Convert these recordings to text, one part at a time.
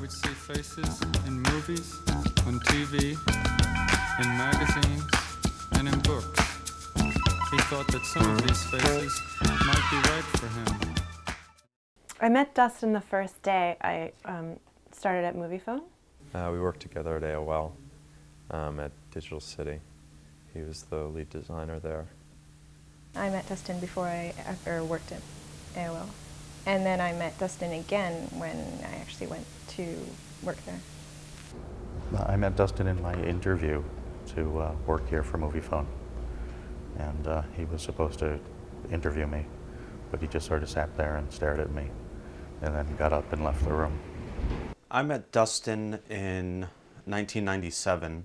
would see faces in movies, on TV, in magazines, and in books. He thought that some of these faces might be right for him. I met Dustan the first day I started at Moviefone. We worked together at AOL at Digital City. He was the lead designer there. I met Dustan before I ever worked at AOL. And then I met Dustan again when I actually went to work there. I met Dustan in my interview to work here for Moviefone. And he was supposed to interview me, but he just sort of sat there and stared at me and then got up and left the room. I met Dustan in 1997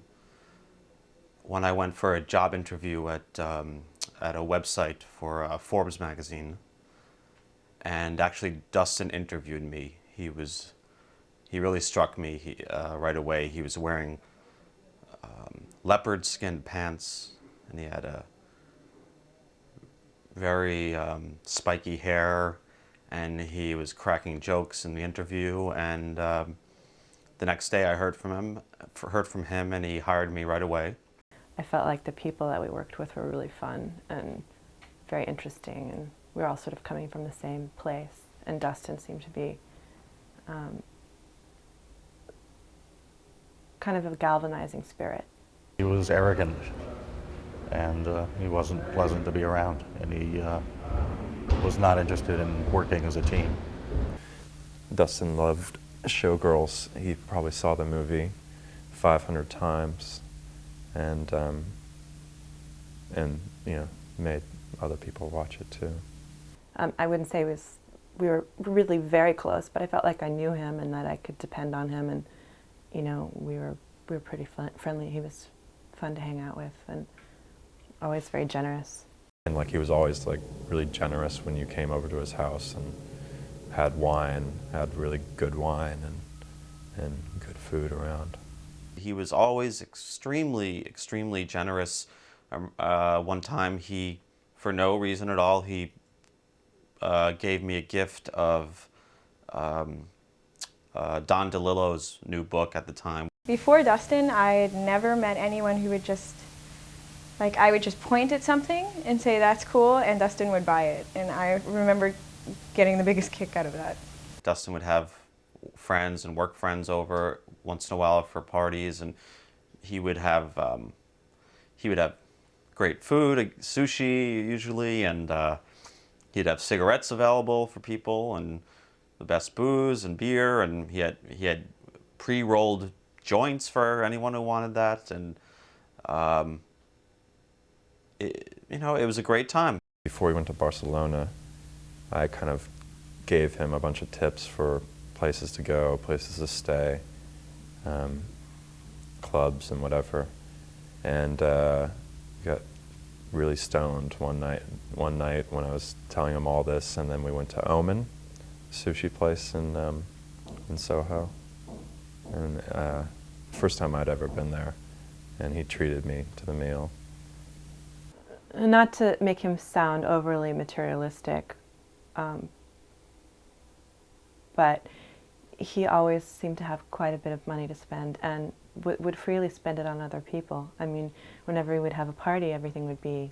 when I went for a job interview at a website for Forbes magazine. And actually, Dustan interviewed me. He really struck me right away. He was wearing leopard skin pants, and he had a very spiky hair, and he was cracking jokes in the interview. And the next day, I heard from him, and he hired me right away. I felt like the people that we worked with were really fun and very interesting, and we were all sort of coming from the same place. And Dustan seemed to be kind of a galvanizing spirit. He was arrogant, and he wasn't pleasant to be around, and he was not interested in working as a team. Dustan loved Showgirls. He probably saw the movie 500 times, and you know, made other people watch it too. I wouldn't say we were really very close, but I felt like I knew him and that I could depend on him, and you know, we were pretty friendly. He was fun to hang out with and always very generous. And like, he was always like really generous when you came over to his house and had wine, had really good wine and good food around. He was always extremely generous. One time, for no reason at all, he gave me a gift of Don DeLillo's new book at the time. Before Dustan, I had never met anyone who would just, like, I would just point at something and say, that's cool, and Dustan would buy it. And I remember getting the biggest kick out of that. Dustan would have friends and work friends over once in a while for parties, and he would have great food, sushi usually, and he'd have cigarettes available for people, and the best booze and beer, and he had pre-rolled joints for anyone who wanted that, and you know, it was a great time. Before we went to Barcelona, I kind of gave him a bunch of tips for places to go, places to stay, clubs and whatever, and got really stoned one night when I was telling him all this, and then we went to Omen, a sushi place in Soho, and first time I'd ever been there, and he treated me to the meal. Not to make him sound overly materialistic, but he always seemed to have quite a bit of money to spend, and would freely spend it on other people. I mean, whenever we would have a party, everything would be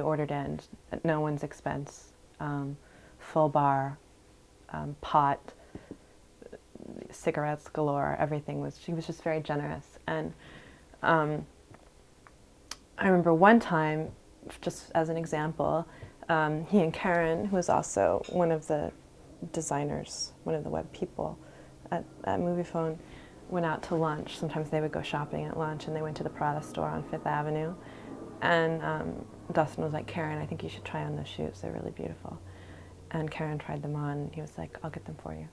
ordered in at no one's expense. Full bar, pot, cigarettes galore. He was just very generous. And I remember one time, just as an example, he and Karen, who was also one of the designers, one of the web people at Moviefone, went out to lunch. Sometimes they would go shopping at lunch, and they went to the Prada store on Fifth Avenue. And Dustan was like, Karen, I think you should try on those shoes. They're really beautiful. And Karen tried them on, and he was like, I'll get them for you.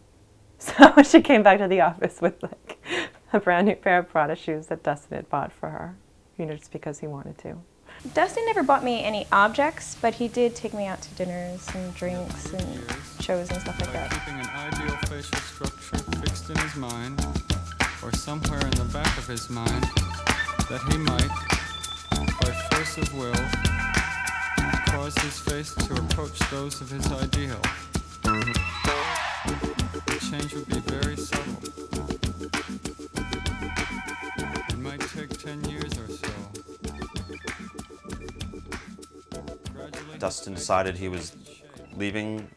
So she came back to the office with like a brand new pair of Prada shoes that Dustan had bought for her, you know, just because he wanted to. Dustan never bought me any objects, but he did take me out to dinners and drinks and shows and stuff like that. By keeping an ideal facial structure fixed in his mind, or somewhere in the back of his mind, that he might, by force of will, cause his face to approach those of his ideal. change would be very subtle. It might take 10 years or so. Gradually, Dustin decided he was leaving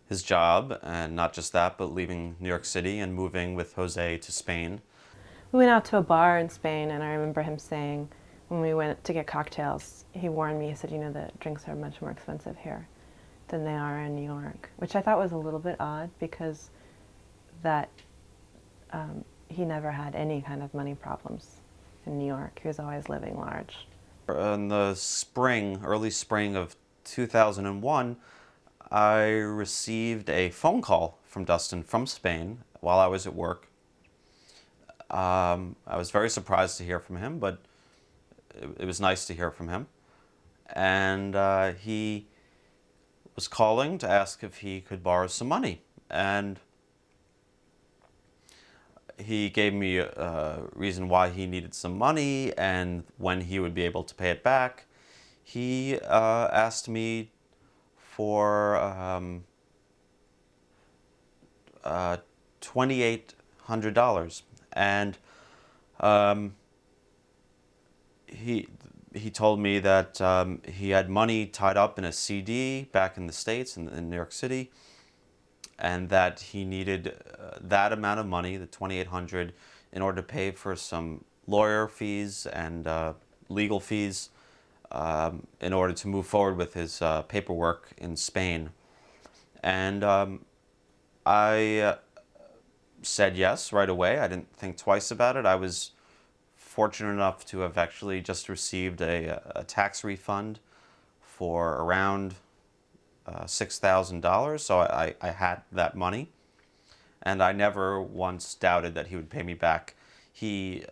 his job, and not just that, but leaving New York City and moving with Jose to Spain. We went out to a bar in Spain, and I remember him saying, when we went to get cocktails, he warned me, he said, you know, the drinks are much more expensive here than they are in New York, which I thought was a little bit odd because that he never had any kind of money problems in New York. He was always living large. In the spring, early spring of 2001, I received a phone call from Dustin from Spain while I was at work. I was very surprised to hear from him, but it was nice to hear from him. And he was calling to ask if he could borrow some money. And he gave me a reason why he needed some money and when he would be able to pay it back. He asked me for $2,800, and he told me that he had money tied up in a CD back in the States, in New York City, and that he needed that amount of money, the $2,800, in order to pay for some lawyer fees and legal fees in order to move forward with his paperwork in Spain. And I said yes right away. I didn't think twice about it. I was fortunate enough to have actually just received a tax refund for around $6,000, so I had that money, and I never once doubted that he would pay me back. He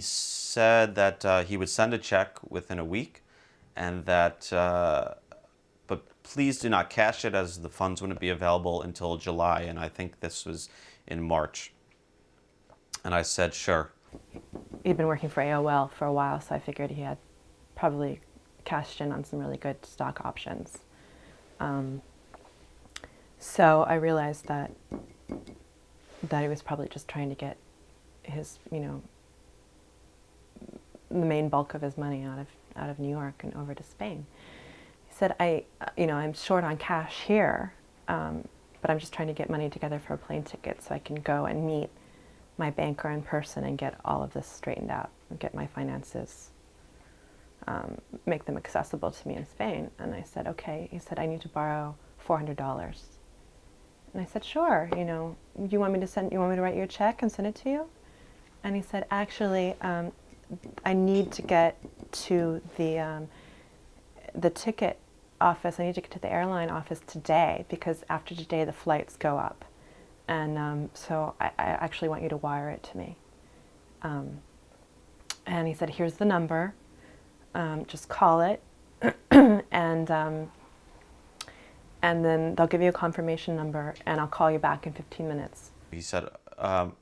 said that he would send a check within a week, and that but please do not cash it, as the funds wouldn't be available until July, and I think this was in March. And I said sure. He'd been working for AOL for a while, so I figured he had probably cashed in on some really good stock options. So I realized that he was probably just trying to get his, you know, the main bulk of his money out of New York and over to Spain. He said, I'm short on cash here, but I'm just trying to get money together for a plane ticket so I can go and meet my banker in person and get all of this straightened out and get my finances, make them accessible to me in Spain. And I said, okay. He said, I need to borrow $400. And I said, sure. You know, you want me to write you a check and send it to you? And he said, actually, I need to get to the ticket office. I need to get to the airline office today because after today the flights go up. And so I actually want you to wire it to me. And he said, here's the number. Just call it. And then they'll give you a confirmation number, and I'll call you back in 15 minutes. He said,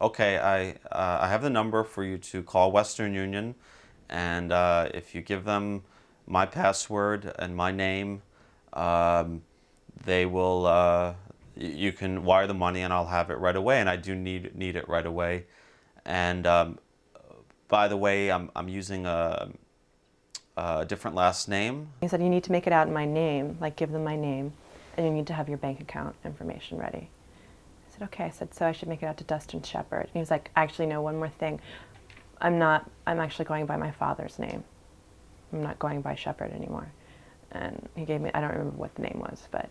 okay, I have the number for you to call Western Union, and if you give them my password and my name, they will, you can wire the money and I'll have it right away, and I do need it right away. And by the way, I'm using a different last name. He said, you need to make it out in my name, like give them my name, and you need to have your bank account information ready. I said, okay. I said, so I should make it out to Dustin Shepard. And he was like, actually, no, one more thing. I'm actually going by my father's name. I'm not going by Shepard anymore. And he gave me, I don't remember what the name was, but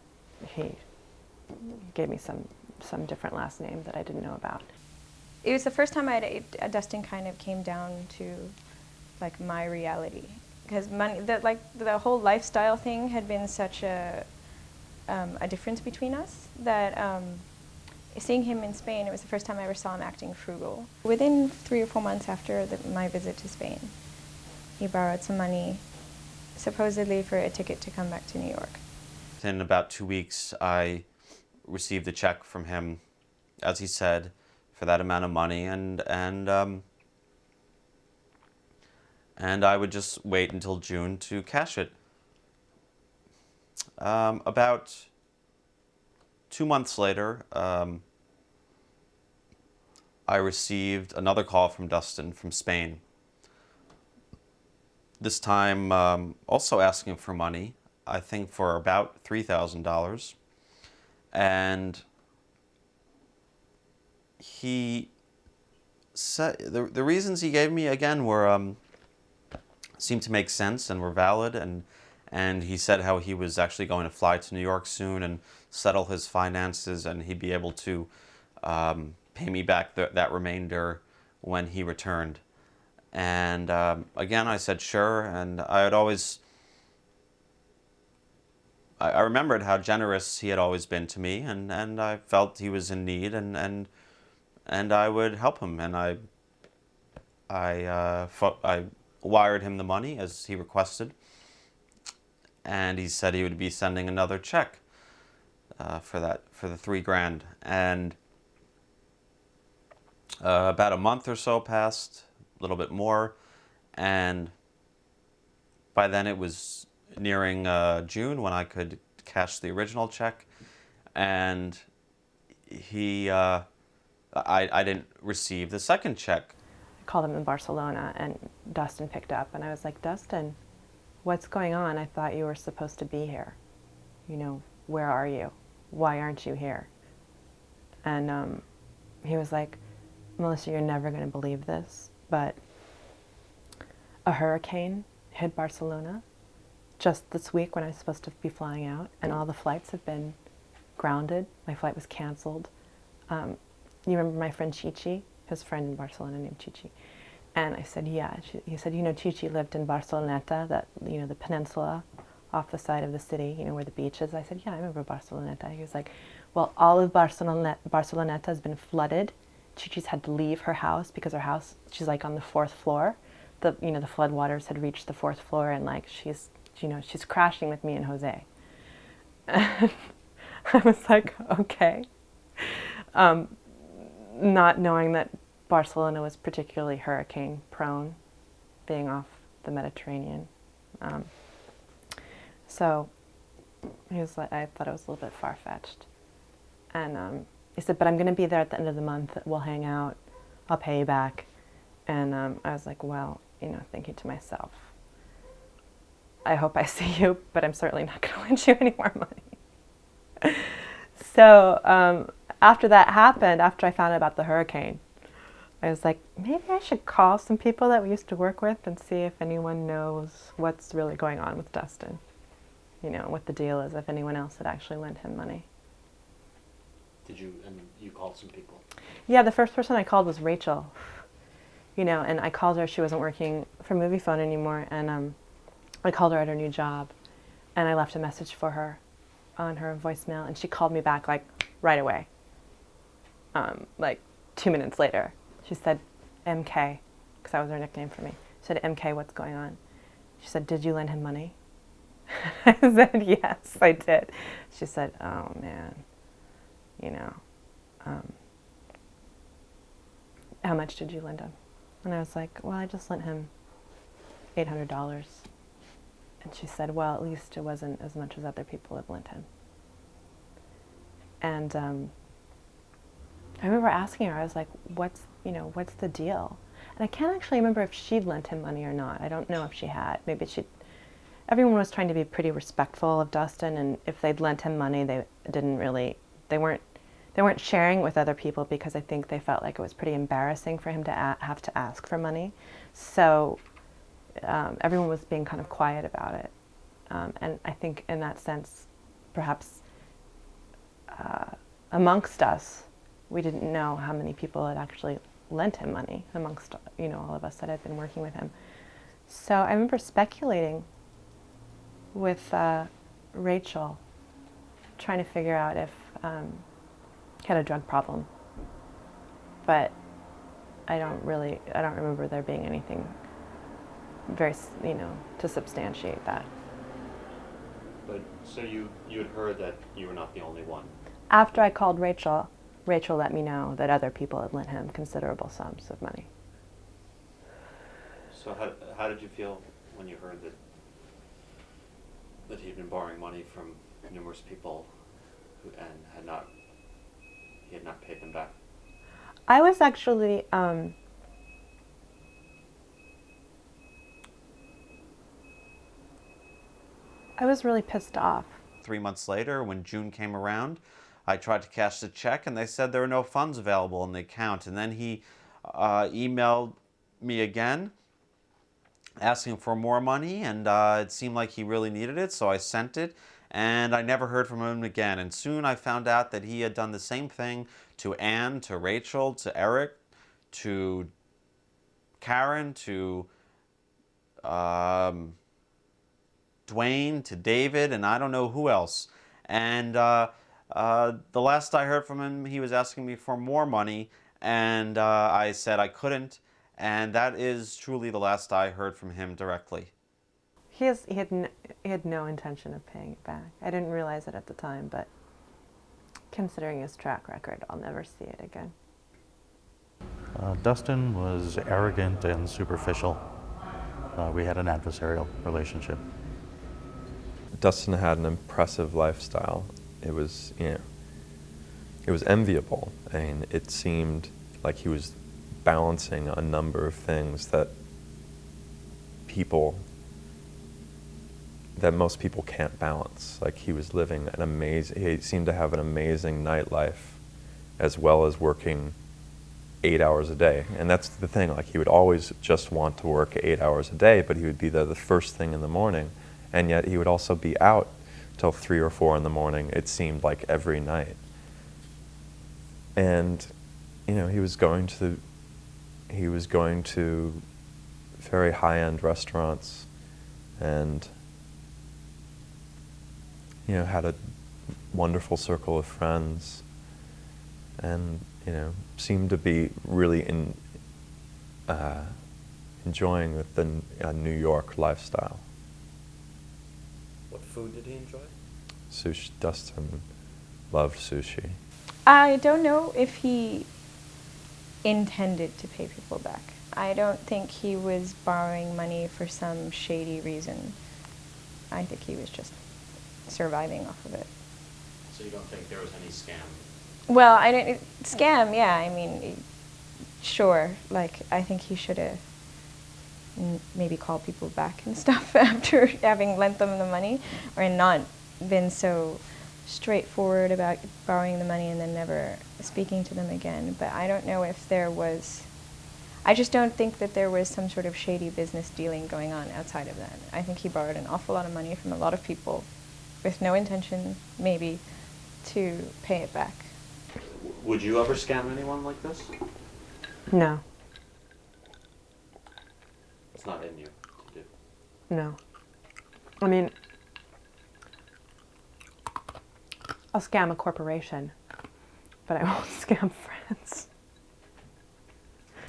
he gave me some different last name that I didn't know about. It was the first time Dustin kind of came down to like my reality, because money, the whole lifestyle thing had been such a difference between us that seeing him in Spain, it was the first time I ever saw him acting frugal. Within 3 or 4 months after my visit to Spain, he borrowed some money, supposedly for a ticket to come back to New York. In about 2 weeks, I received a check from him, as he said, for that amount of money, and I would just wait until June to cash it. About 2 months later, I received another call from Dustin from Spain. This time also asking for money, I think for about $3,000. And he said, the reasons he gave me again were, seemed to make sense and were valid, and he said how he was actually going to fly to New York soon and settle his finances, and he'd be able to pay me back that remainder when he returned. And again, I said sure, and I had always, I remembered how generous he had always been to me, and I felt he was in need, and I would help him, and I wired him the money as he requested, and he said he would be sending another check for the $3,000. And about a month or so passed, a little bit more, and by then it was nearing June when I could cash the original check, and I didn't receive the second check. I called him in Barcelona, and Dustin picked up, and I was like, Dustin, what's going on? I thought you were supposed to be here. You know, where are you? Why aren't you here? And he was like, Melissa, you're never going to believe this, but a hurricane hit Barcelona just this week when I was supposed to be flying out, and all the flights have been grounded. My flight was canceled. You remember my friend Chichi? His friend in Barcelona named Chichi. And I said, yeah. He said, you know, Chichi lived in Barceloneta, that, you know, the peninsula off the side of the city, you know, where the beach is. I said, yeah, I remember Barceloneta. He was like, well, all of Barceloneta has been flooded. Chichi's had to leave her house because her house, she's like on the 4th floor. The floodwaters had reached the 4th floor, and like she's crashing with me and Jose. And I was like, okay. Not knowing that Barcelona was particularly hurricane prone, being off the Mediterranean. So he was like, I thought it was a little bit far-fetched. And he said, but I'm going to be there at the end of the month. We'll hang out. I'll pay you back. And I was like, well, you know, thinking to myself, I hope I see you, but I'm certainly not going to lend you any more money. So after that happened, after I found out about the hurricane, I was like, maybe I should call some people that we used to work with and see if anyone knows what's really going on with Dustin. You know, what the deal is, if anyone else had actually lent him money. And you called some people? Yeah, the first person I called was Rachel. You know, and I called her, she wasn't working for Moviefone anymore, and I called her at her new job, and I left a message for her on her voicemail, and she called me back like right away. Like 2 minutes later. She said, MK, because that was her nickname for me. She said, MK, what's going on? She said, did you lend him money? I said, yes, I did. She said, oh man, you know, how much did you lend him? And I was like, well, I just lent him $800. And she said, well, at least it wasn't as much as other people have lent him. And I remember asking her, I was like, what's the deal? And I can't actually remember if she'd lent him money or not. I don't know if she had. Maybe everyone was trying to be pretty respectful of Dustin, and if they'd lent him money, they weren't sharing it with other people because I think they felt like it was pretty embarrassing for him to have to ask for money. So everyone was being kind of quiet about it. And I think in that sense, perhaps amongst us, we didn't know how many people had actually lent him money amongst, you know, all of us that had been working with him. So I remember speculating with Rachel, trying to figure out if he had a drug problem. But I don't remember there being anything very, you know, to substantiate that. But so you had heard that you were not the only one? After I called Rachel, Rachel let me know that other people had lent him considerable sums of money. So how did you feel when you heard that he'd been borrowing money from numerous people and he had not paid them back? I was actually, I was really pissed off. 3 months later, when June came around, I tried to cash the check and they said there were no funds available in the account. And then he emailed me again asking for more money, and it seemed like he really needed it, so I sent it, and I never heard from him again. And soon I found out that he had done the same thing to Anne, to Rachel, to Eric, to Karen, to Dwayne, to David, and I don't know who else. And the last I heard from him, he was asking me for more money, and I said I couldn't, and that is truly the last I heard from him directly. He had no intention of paying it back. I didn't realize it at the time, but considering his track record, I'll never see it again. Dustin was arrogant and superficial. We had an adversarial relationship. Dustin had an impressive lifestyle. It was, it was enviable. I mean, it seemed like he was balancing a number of things that most people can't balance. Like, he was living he seemed to have an amazing nightlife as well as working 8 hours a day. And that's the thing, like, he would always just want to work 8 hours a day, but he would be there the first thing in the morning, and yet he would also be out till 3 or 4 in the morning, it seemed like, every night. And, he was going to very high-end restaurants, and had a wonderful circle of friends, and seemed to be really enjoying the New York lifestyle. What food did he enjoy? Sushi. Dustin loved sushi. I don't know if he intended to pay people back. I don't think he was borrowing money for some shady reason. I think he was just surviving off of it. So you don't think there was any scam? Well, scam, yeah, I mean, sure. Like, I think he should have maybe called people back and stuff after having lent them the money, or not been so straightforward about borrowing the money and then never speaking to them again. But I don't know if there was, I just don't think that there was some sort of shady business dealing going on outside of that. I think he borrowed an awful lot of money from a lot of people with no intention, maybe, to pay it back. Would you ever scam anyone like this? No, It's not in you to do. no. I mean, I'll scam a corporation, but I won't scam friends.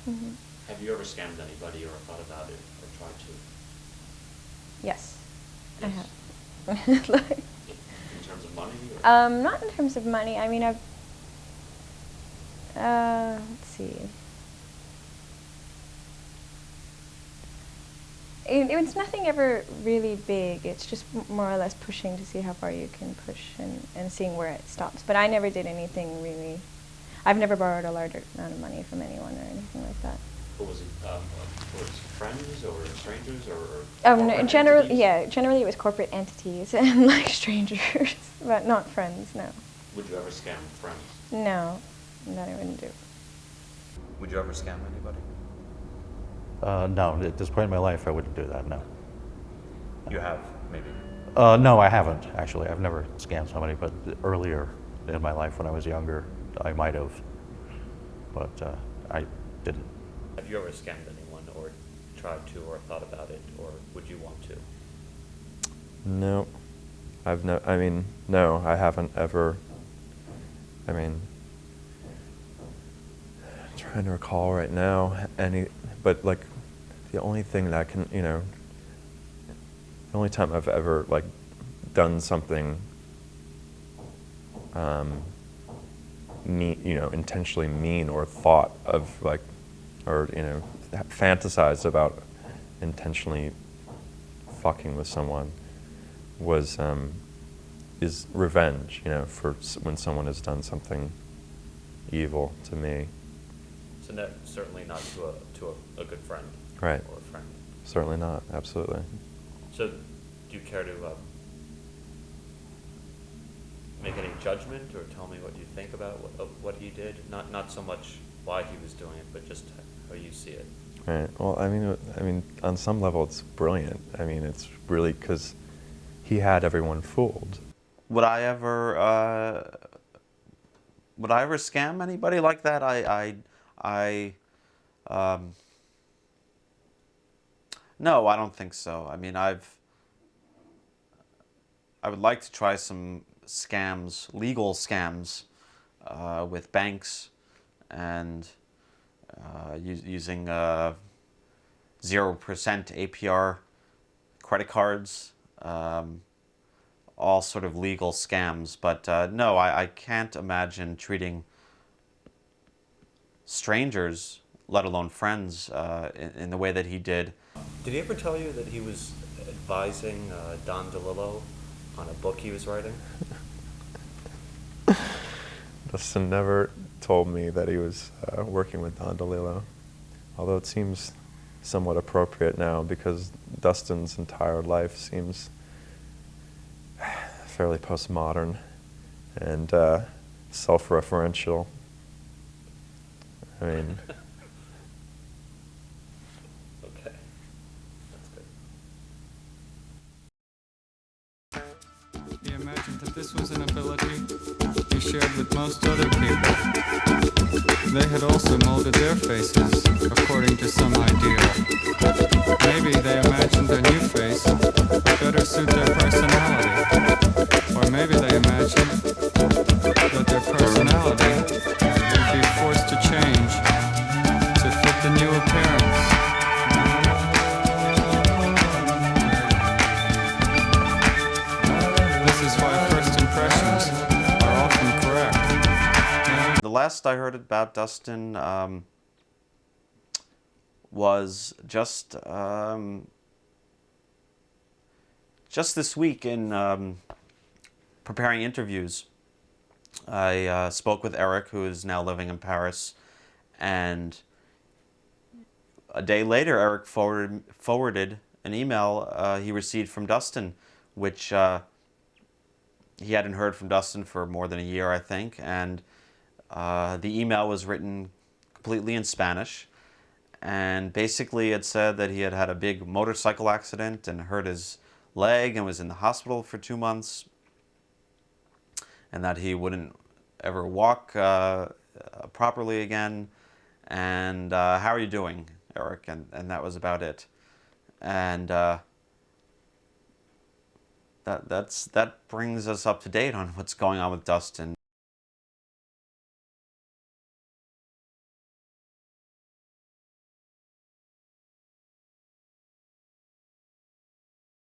Mm-hmm. Have you ever scammed anybody or thought about it or tried to? Yes, I Yes. have. Like, In terms of money? Or? Not in terms of money. I mean, let's see. It's nothing ever really big. It's just more or less pushing to see how far you can push and seeing where it stops. But I never did anything really. I've never borrowed a large amount of money from anyone or anything like that. What was it? Was it friends or strangers or? No, corporate generally, entities? yeah. Generally, it was corporate entities and like strangers, but not friends. No. Would you ever scam friends? No, that I wouldn't do. Would you ever scam anybody? No, at this point in my life, I wouldn't do that, no. You have, maybe. No, I haven't, actually. I've never scammed somebody, but earlier in my life when I was younger, I might have. But I didn't. Have you ever scammed anyone or tried to or thought about it, or would you want to? No, no, I haven't ever. I mean, I'm trying to recall right now but like, the only thing that can, the only time I've ever like done something, intentionally mean or thought of like, or fantasized about intentionally fucking with someone is revenge, for when someone has done something evil to me. So certainly not to a good friend. Right. Or a friend. Certainly not. Absolutely. So, do you care to make any judgment or tell me what you think about what he did? Not so much why he was doing it, but just how you see it. Right. Well, I mean, on some level, it's brilliant. I mean, it's really because he had everyone fooled. Would I ever scam anybody like that? No, I don't think so. I mean, I would like to try some scams, legal scams, with banks and using 0% APR credit cards, all sort of legal scams. But no, I can't imagine treating strangers, let alone friends, in the way that he did. Did he ever tell you that he was advising Don DeLillo on a book he was writing? Dustin never told me that he was working with Don DeLillo, although it seems somewhat appropriate now because Dustin's entire life seems fairly postmodern and self-referential. I mean... Okay, that's good. He imagined that this was an ability he shared with most other people. They had also molded their faces according to some ideal. Maybe they imagined a new face would better suit their personality. Or maybe they imagined that their personality would be forced to change to fit the new appearance. This is why first impressions are often correct. The last I heard about Dustin was just this week in preparing interviews. I spoke with Eric, who is now living in Paris, and a day later, Eric forwarded an email he received from Dustin, which he hadn't heard from Dustin for more than a year, I think, and the email was written completely in Spanish, and basically it said that he had had a big motorcycle accident and hurt his leg and was in the hospital for 2 months, and that he wouldn't ever walk properly again, and how are you doing, Eric? And that was about it. And that brings us up to date on what's going on with Dustin.